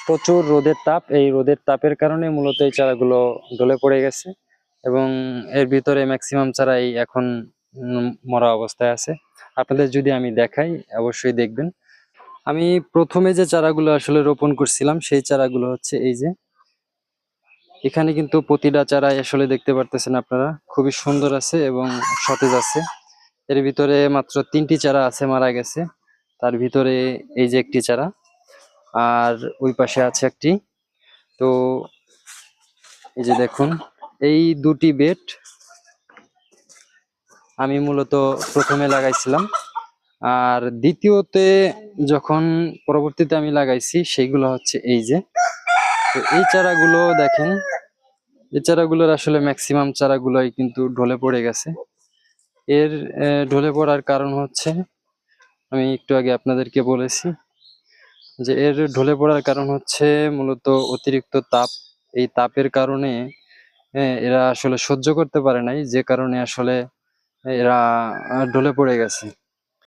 প্রচুর রোদের তাপ, এই রোদের তাপের কারণে মূলত এই চারাগুলো ঢলে পড়ে গেছে এবং এর ভিতরে ম্যাক্সিমাম চারাই এখন মরা অবস্থায় আছে। আপনাদের যদি আমি দেখাই অবশ্যই দেখবেন। আমি প্রথমে যে চারাগুলো আসলে রোপণ করছিলাম সেই চারাগুলো হচ্ছে এই যে এখানে, কিন্তু প্রতিটা চারাই আসলে দেখতে পারতেছেন আপনারা খুবই সুন্দর আছে এবং সতেজ আছে। এর ভিতরে মাত্র 3টি চারা আছে মারা গেছে, তার ভিতরে এই যে একটি চারা আর ওই পাশে আছে একটি। তো এই যে দেখুন, এই দুটি বেড আমি মূলত প্রথমে লাগাইছিলাম, আর দ্বিতীয়তে যখন পরবর্তীতে আমি লাগাইছি সেইগুলো হচ্ছে এই যে। তো এই চারাগুলো দেখেন, এই চারাগুলোর আসলে ম্যাক্সিমাম চারাগুলোই কিন্তু ঢলে পড়ে গেছে। এর ঢলে পড়ার কারণ হচ্ছে, আমি একটু আগে আপনাদেরকে বলেছি যে এর ঢলে পড়ার কারণ হচ্ছে মূলত অতিরিক্ত তাপ। এই তাপের কারণে এরা আসলে সহ্য করতে পারে নাই, যে কারণে আসলে এরা ঢলে পড়ে গেছে।